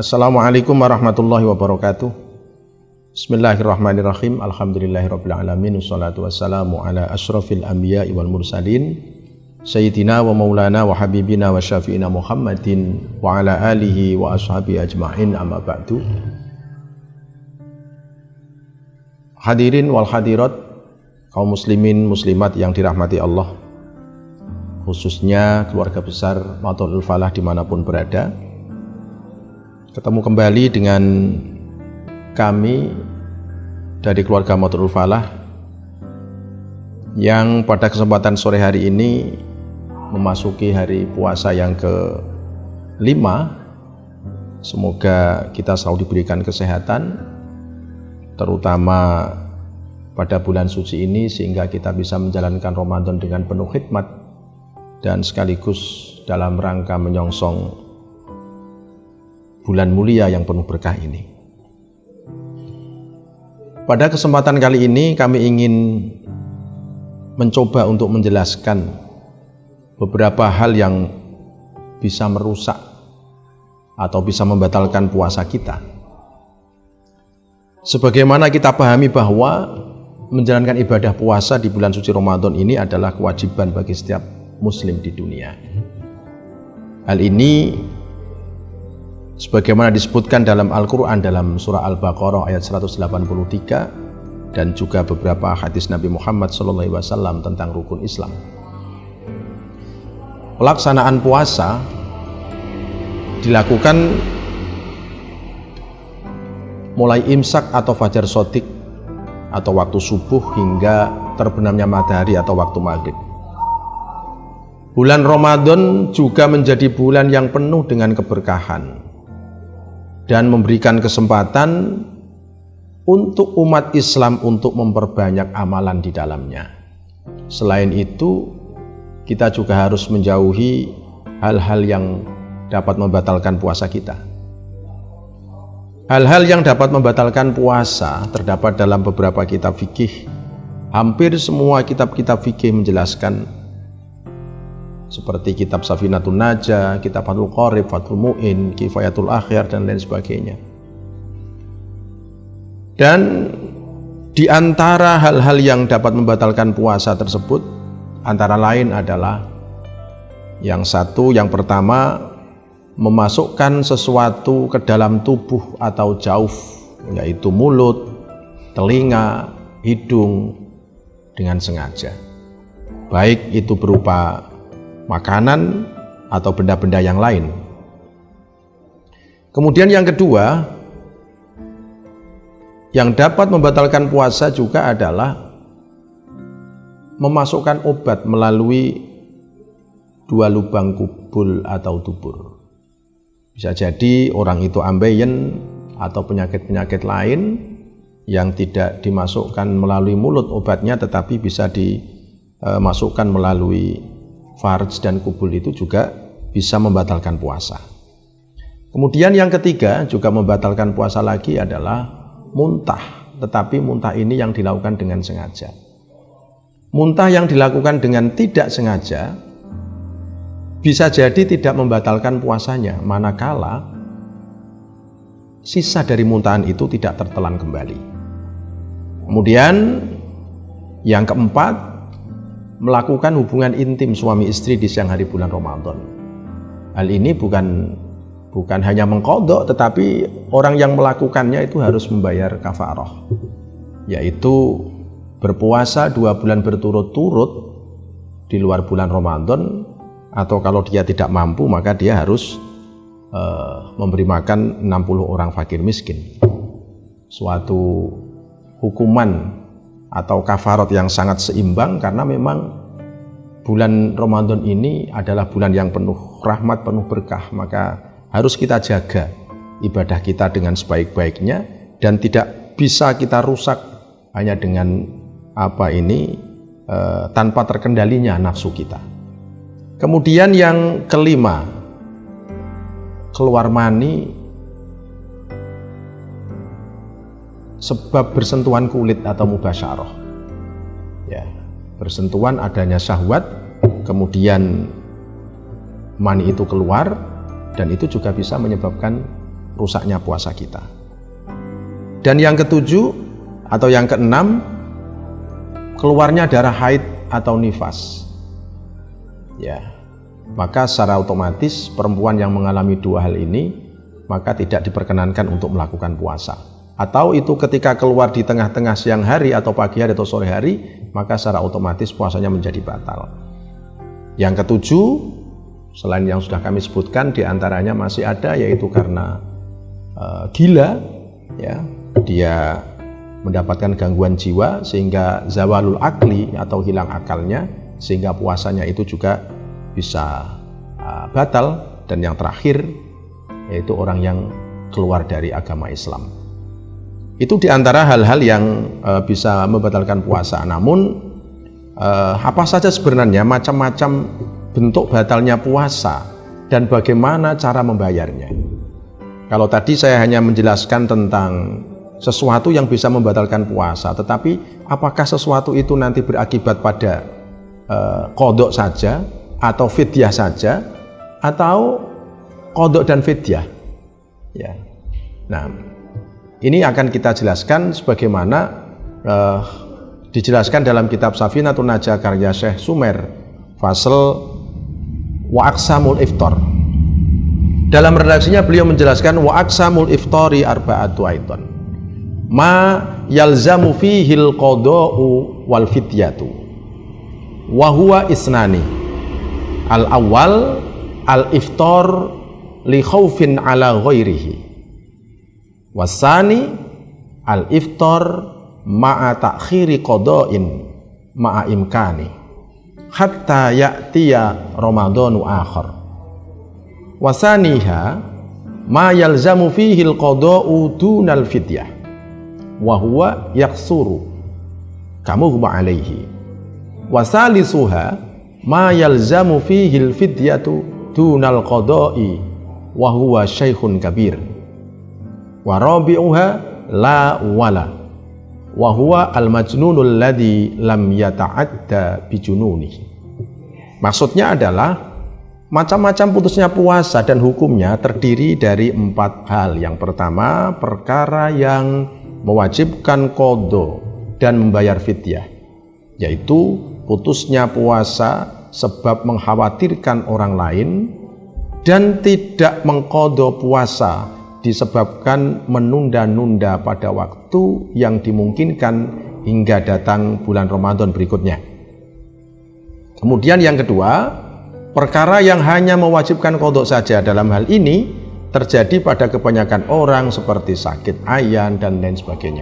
Assalamualaikum warahmatullahi wabarakatuh. Bismillahirrahmanirrahim. Alhamdulillahirabbil alamin. Wassalatu wassalamu ala asyrafil anbiya'i wal mursalin sayyidina wa maulana wa habibina wa syafi'ina Muhammadin wa ala alihi wa ashabi ajma'in, amma ba'du. Hadirin wal hadirat, kaum muslimin muslimat yang dirahmati Allah, khususnya keluarga besar Matlabul Falah dimanapun berada. Ketemu kembali dengan kami dari keluarga Matlabul Falah yang pada kesempatan sore hari ini memasuki hari puasa yang ke-5. Semoga kita selalu diberikan kesehatan, terutama pada bulan suci ini, sehingga kita bisa menjalankan Ramadan dengan penuh khidmat dan sekaligus dalam rangka menyongsong bulan mulia yang penuh berkah ini. Pada kesempatan kali ini kami ingin mencoba untuk menjelaskan beberapa hal yang bisa merusak atau bisa membatalkan puasa kita. Sebagaimana kita pahami bahwa menjalankan ibadah puasa di bulan suci Ramadan ini adalah kewajiban bagi setiap muslim di dunia. Hal ini sebagaimana disebutkan dalam Al-Quran dalam surah Al-Baqarah ayat 183 dan juga beberapa hadis Nabi Muhammad SAW tentang rukun Islam. Pelaksanaan puasa dilakukan mulai imsak atau fajar shodiq atau waktu subuh hingga terbenamnya matahari atau waktu maghrib. Bulan Ramadan juga menjadi bulan yang penuh dengan keberkahan dan memberikan kesempatan untuk umat Islam untuk memperbanyak amalan di dalamnya. Selain itu, kita juga harus menjauhi hal-hal yang dapat membatalkan puasa kita. Hal-hal yang dapat membatalkan puasa terdapat dalam beberapa kitab fikih. Hampir semua kitab-kitab fikih menjelaskan, seperti kitab Safinatun Najah, kitab Fathul Qorib, Fathul Mu'in, Kifayatul Akhir, dan lain sebagainya. Dan di antara hal-hal yang dapat membatalkan puasa tersebut, antara lain adalah yang pertama, memasukkan sesuatu ke dalam tubuh atau jauf, yaitu mulut, telinga, hidung dengan sengaja. Baik itu berupa makanan atau benda-benda yang lain. Kemudian yang kedua, yang dapat membatalkan puasa juga adalah memasukkan obat melalui dua lubang kubul atau dubur. Bisa jadi orang itu ambeien atau penyakit-penyakit lain yang tidak dimasukkan melalui mulut obatnya, tetapi bisa dimasukkan melalui farj dan kubul, itu juga bisa membatalkan puasa. Kemudian yang ketiga juga membatalkan puasa lagi adalah muntah, tetapi muntah ini yang dilakukan dengan sengaja. Muntah yang dilakukan dengan tidak sengaja bisa jadi tidak membatalkan puasanya, manakala sisa dari muntahan itu tidak tertelan kembali. Kemudian yang keempat, melakukan hubungan intim suami istri di siang hari bulan Ramadan. Hal ini bukan hanya mengqadha, tetapi orang yang melakukannya itu harus membayar kafarah, yaitu berpuasa 2 bulan berturut-turut di luar bulan Ramadan, atau kalau dia tidak mampu maka dia harus memberi makan 60 orang fakir miskin. Suatu hukuman atau kafarat yang sangat seimbang, karena memang bulan Ramadan ini adalah bulan yang penuh rahmat, penuh berkah, maka harus kita jaga ibadah kita dengan sebaik-baiknya dan tidak bisa kita rusak hanya dengan tanpa terkendalinya nafsu kita. Kemudian yang kelima, keluar mani sebab bersentuhan kulit atau mubasyarah. Ya, bersentuhan, adanya syahwat, kemudian mani itu keluar, dan itu juga bisa menyebabkan rusaknya puasa kita. Dan yang ketujuh atau yang keenam, keluarnya darah haid atau nifas. Ya, maka secara otomatis perempuan yang mengalami dua hal ini maka tidak diperkenankan untuk melakukan puasa. Atau itu ketika keluar di tengah-tengah siang hari atau pagi hari atau sore hari, maka secara otomatis puasanya menjadi batal. Yang ketujuh, selain yang sudah kami sebutkan, diantaranya masih ada yaitu karena gila, ya, dia mendapatkan gangguan jiwa sehingga zawalul akli atau hilang akalnya, sehingga puasanya itu juga bisa batal. Dan yang terakhir yaitu orang yang keluar dari agama Islam. Itu diantara hal-hal yang bisa membatalkan puasa. Namun apa saja sebenarnya macam-macam bentuk batalnya puasa dan bagaimana cara membayarnya. Kalau tadi saya hanya menjelaskan tentang sesuatu yang bisa membatalkan puasa, tetapi apakah sesuatu itu nanti berakibat pada qadha saja atau fidyah saja atau qadha dan fidyah, ya. Nah, ini akan kita jelaskan sebagaimana dijelaskan dalam kitab Safinatun Najah karya Syekh Sumer, fasal wa aqsamul iftar. Dalam redaksinya beliau menjelaskan wa aqsamul iftari arba'atu aidan. Ma yalzamu fihil qada'u wal fidyatu. Wa huwa isnani. Al awal al iftar li khaufin ala ghairihi. Wasani al iftar ma'a ta'khiri qada'in ma'a imkani hatta ya'tiya ramadhanu akhar. Wasaniha ma yalzamu fihi al qada'u dunal fidyah wa huwa yaksuru kamu huma alaihi. Wasalisuha ma yalzamu fihi al fidyatu dunal qada'i wa huwa syaikhun kabir. Wa rabi'uha la wala wa huwa al-majnunul ladzi lam yata'adda bijununi. Maksudnya adalah macam-macam putusnya puasa dan hukumnya terdiri dari 4 hal. Yang pertama, perkara yang mewajibkan qadha dan membayar fidyah, yaitu putusnya puasa sebab mengkhawatirkan orang lain dan tidak mengqadha puasa disebabkan menunda-nunda pada waktu yang dimungkinkan hingga datang bulan Ramadan berikutnya. Kemudian yang kedua, perkara yang hanya mewajibkan qadha saja. Dalam hal ini terjadi pada kebanyakan orang seperti sakit ayan dan lain sebagainya.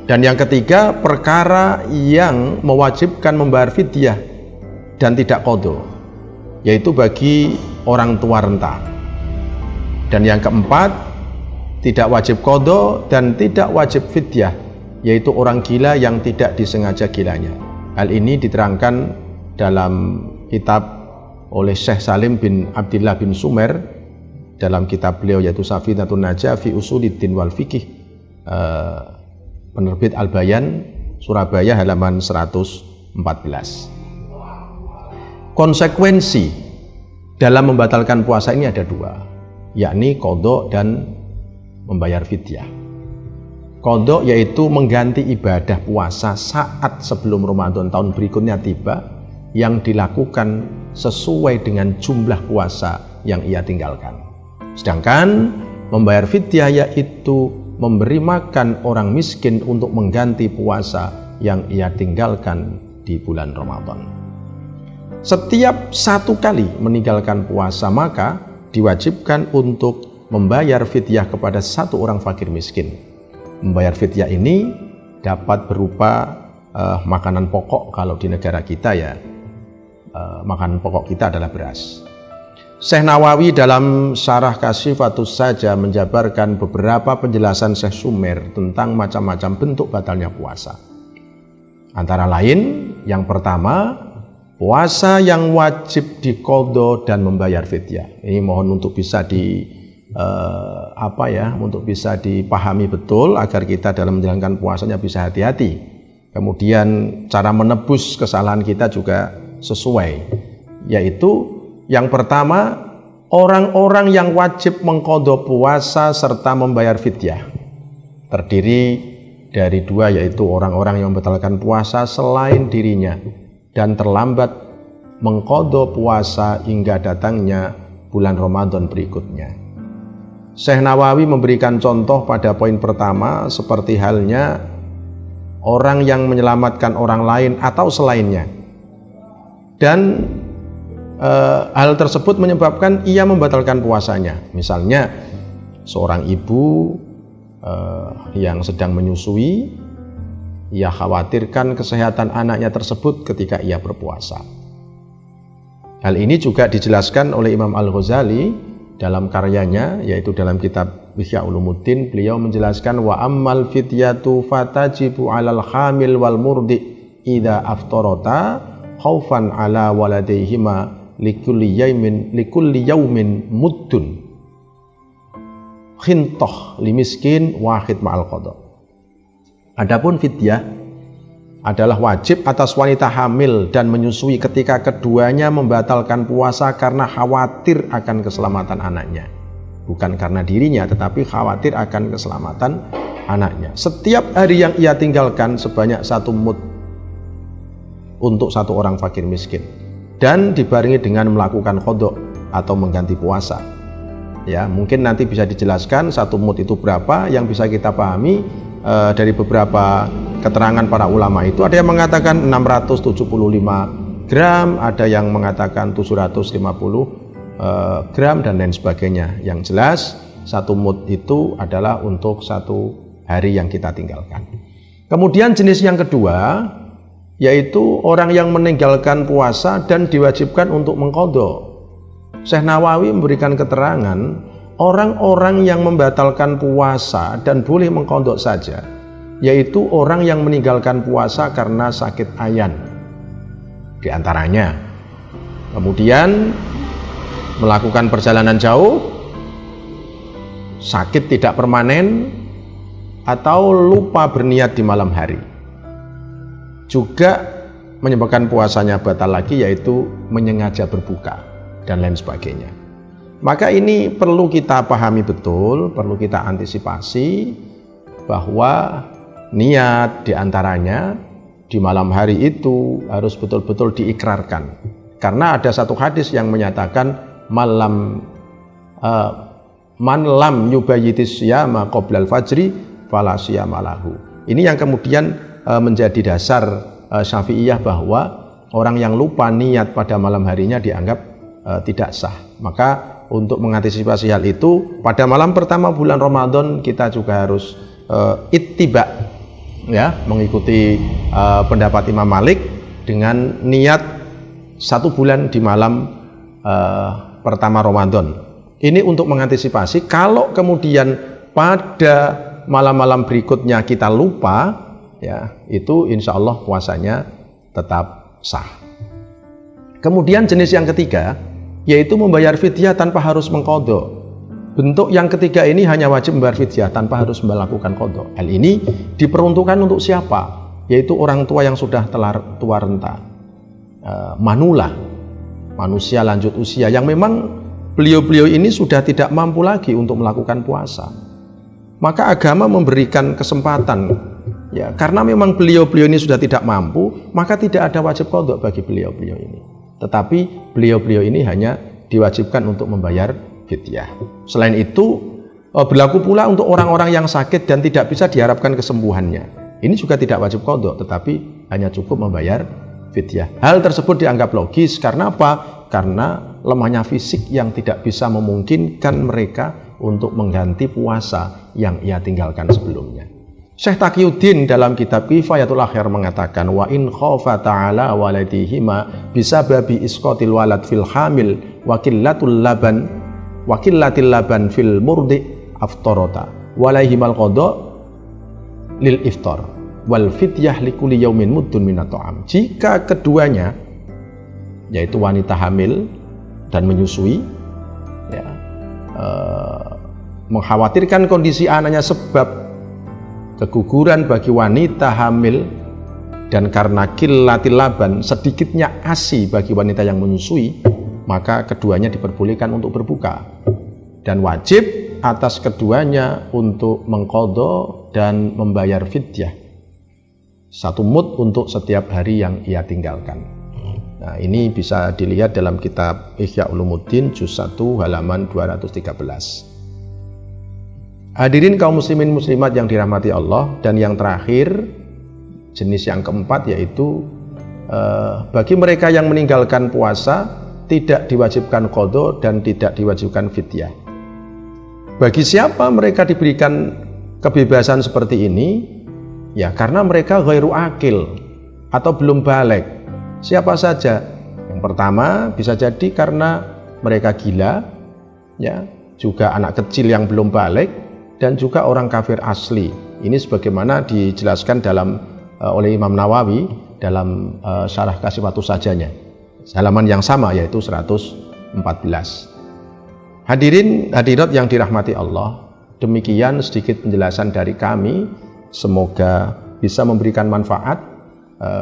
Dan yang ketiga, perkara yang mewajibkan membayar fidyah dan tidak qadha, yaitu bagi orang tua renta. Dan yang keempat, tidak wajib qadha dan tidak wajib fidyah, yaitu orang gila yang tidak disengaja gilanya. Hal ini diterangkan dalam kitab oleh Syekh Salim bin Abdillah bin Sumer dalam kitab beliau yaitu Safinatun Najah fi Usuliddin wal Fiqih, penerbit Al-Bayan, Surabaya, halaman 114. Konsekuensi dalam membatalkan puasa ini ada 2, yakni qadha dan membayar fidyah. Qadha yaitu mengganti ibadah puasa saat sebelum Ramadan tahun berikutnya tiba yang dilakukan sesuai dengan jumlah puasa yang ia tinggalkan. Sedangkan membayar fidyah yaitu memberi makan orang miskin untuk mengganti puasa yang ia tinggalkan di bulan Ramadan. Setiap 1 kali meninggalkan puasa maka diwajibkan untuk membayar fidyah kepada 1 orang fakir miskin. Membayar fidyah ini dapat berupa makanan pokok. Kalau di negara kita ya makanan pokok kita adalah beras. Syekh Nawawi dalam Syarah Kasyifatus Saja menjabarkan beberapa penjelasan Syekh Sumer tentang macam-macam bentuk batalnya puasa. Antara lain, yang pertama, puasa yang wajib diqadha dan membayar fidyah. Ini mohon untuk bisa untuk bisa dipahami betul agar kita dalam menjalankan puasanya bisa hati-hati. Kemudian cara menebus kesalahan kita juga sesuai, yaitu yang pertama orang-orang yang wajib mengqadha puasa serta membayar fidyah terdiri dari dua, yaitu orang-orang yang membatalkan puasa selain dirinya dan terlambat mengqadha puasa hingga datangnya bulan Ramadan berikutnya. Syekh Nawawi memberikan contoh pada poin pertama seperti halnya orang yang menyelamatkan orang lain atau selainnya, dan hal tersebut menyebabkan ia membatalkan puasanya. Misalnya seorang ibu yang sedang menyusui, ia khawatirkan kesehatan anaknya tersebut ketika ia berpuasa. Hal ini juga dijelaskan oleh Imam Al-Ghazali dalam karyanya, yaitu dalam kitab Ihya Ulumuddin. Beliau menjelaskan, wa ammal fidyatu fatajibu 'alal hamil wal murdi idza aftarata khaufan 'ala waladayhima likulli yaumin muddun khintah limiskin wahid ma'al qadha. Adapun fidyah adalah wajib atas wanita hamil dan menyusui ketika keduanya membatalkan puasa karena khawatir akan keselamatan anaknya. Bukan karena dirinya, tetapi khawatir akan keselamatan anaknya. Setiap hari yang ia tinggalkan sebanyak 1 mud untuk 1 orang fakir miskin, dan dibarengi dengan melakukan qadha atau mengganti puasa. Ya, mungkin nanti bisa dijelaskan 1 mud itu berapa. Yang bisa kita pahami dari beberapa keterangan para ulama itu, ada yang mengatakan 675 gram, ada yang mengatakan 750 gram dan lain sebagainya. Yang jelas 1 mud itu adalah untuk 1 hari yang kita tinggalkan. Kemudian jenis yang kedua, yaitu orang yang meninggalkan puasa dan diwajibkan untuk mengqadha. Syekh Nawawi memberikan keterangan, orang-orang yang membatalkan puasa dan boleh mengqadha saja, yaitu orang yang meninggalkan puasa karena sakit ayan di antaranya. Kemudian melakukan perjalanan jauh, sakit tidak permanen, atau lupa berniat di malam hari. Juga menyebabkan puasanya batal lagi, yaitu menyengaja berbuka dan lain sebagainya. Maka ini perlu kita pahami betul, perlu kita antisipasi bahwa niat diantaranya di malam hari itu harus betul-betul diikrarkan. Karena ada satu hadis yang menyatakan man lam yubayyitis siyama qoblal fajri fala siyama lahu. Ini yang kemudian menjadi dasar Syafi'iyah bahwa orang yang lupa niat pada malam harinya dianggap tidak sah. Maka untuk mengantisipasi hal itu, pada malam pertama bulan Ramadan kita juga harus ittiba, ya, mengikuti pendapat Imam Malik dengan niat 1 bulan di malam pertama Ramadan. Ini untuk mengantisipasi kalau kemudian pada malam-malam berikutnya kita lupa, ya, itu insya Allah puasanya tetap sah. Kemudian jenis yang ketiga, yaitu membayar fidyah tanpa harus mengqadha. Bentuk yang ketiga ini hanya wajib membayar fidyah tanpa harus melakukan qadha. Hal ini diperuntukkan untuk siapa? Yaitu orang tua yang sudah tua renta, manula, manusia lanjut usia, yang memang beliau-beliau ini sudah tidak mampu lagi untuk melakukan puasa. Maka agama memberikan kesempatan, ya, karena memang beliau-beliau ini sudah tidak mampu, maka tidak ada wajib qadha bagi beliau-beliau ini. Tetapi beliau-beliau ini hanya diwajibkan untuk membayar fidyah. Selain itu, berlaku pula untuk orang-orang yang sakit dan tidak bisa diharapkan kesembuhannya. Ini juga tidak wajib qadha, tetapi hanya cukup membayar fidyah. Hal tersebut dianggap logis. Karena apa? Karena lemahnya fisik yang tidak bisa memungkinkan mereka untuk mengganti puasa yang ia tinggalkan sebelumnya. Syekh Taqiyuddin dalam kitab Kifayatul Akhir mengatakan, wa in khafa ta'ala waladihima bisababi isqatil walad fil hamil wa qillatil laban fil murdi aftarata walaihimal qadha lil iftar wal fidyah likulli yaumin muddun minat ta'am. Jika keduanya, yaitu wanita hamil dan menyusui, ya, mengkhawatirkan kondisi anaknya sebab keguguran bagi wanita hamil, dan karena qillatil laban, sedikitnya ASI bagi wanita yang menyusui, maka keduanya diperbolehkan untuk berbuka. Dan wajib atas keduanya untuk mengqadha dan membayar fidyah 1 mud untuk setiap hari yang ia tinggalkan. Nah, ini bisa dilihat dalam kitab Ihya Ulumuddin juz 1 halaman 213. Hadirin kaum muslimin muslimat yang dirahmati Allah, dan yang terakhir jenis yang keempat yaitu bagi mereka yang meninggalkan puasa tidak diwajibkan qadha dan tidak diwajibkan fidyah. Bagi siapa mereka diberikan kebebasan seperti ini? Ya, karena mereka ghairu akil atau belum baligh. Siapa saja? Yang pertama bisa jadi karena mereka gila, ya, juga anak kecil yang belum baligh, dan juga orang kafir asli. Ini sebagaimana dijelaskan oleh Imam Nawawi dalam Syarah Kasifatu Sajanya, halaman yang sama yaitu 114. Hadirin hadirat yang dirahmati Allah, demikian sedikit penjelasan dari kami. Semoga bisa memberikan manfaat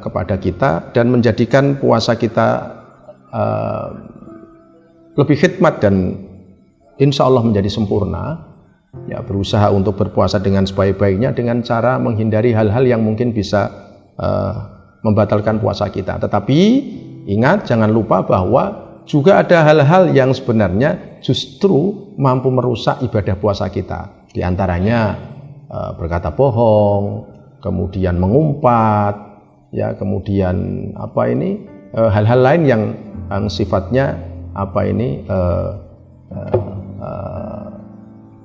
kepada kita dan menjadikan puasa kita lebih khidmat dan insya Allah menjadi sempurna. Ya, berusaha untuk berpuasa dengan sebaik-baiknya dengan cara menghindari hal-hal yang mungkin bisa membatalkan puasa kita. Tetapi ingat, jangan lupa bahwa juga ada hal-hal yang sebenarnya justru mampu merusak ibadah puasa kita. Di antaranya berkata bohong, kemudian mengumpat, ya, kemudian hal-hal lain yang sifatnya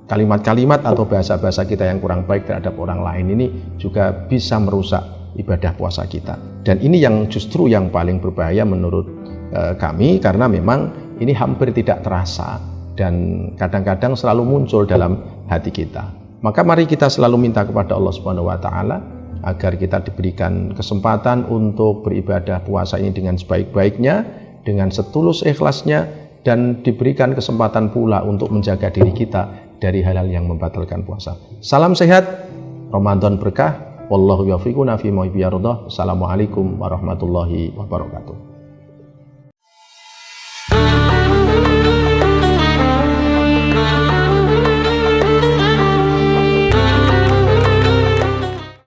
kalimat-kalimat atau bahasa-bahasa kita yang kurang baik terhadap orang lain ini juga bisa merusak ibadah puasa kita. Dan ini yang justru yang paling berbahaya menurut kami, karena memang ini hampir tidak terasa dan kadang-kadang selalu muncul dalam hati kita. Maka mari kita selalu minta kepada Allah Subhanahu wa taala agar kita diberikan kesempatan untuk beribadah puasa ini dengan sebaik-baiknya, dengan setulus ikhlasnya, dan diberikan kesempatan pula untuk menjaga diri kita dari hal-hal yang membatalkan puasa. Salam sehat, Ramadan berkah. Wallahu yaufiquna fi ma yardah. Assalamualaikum warahmatullahi wabarakatuh.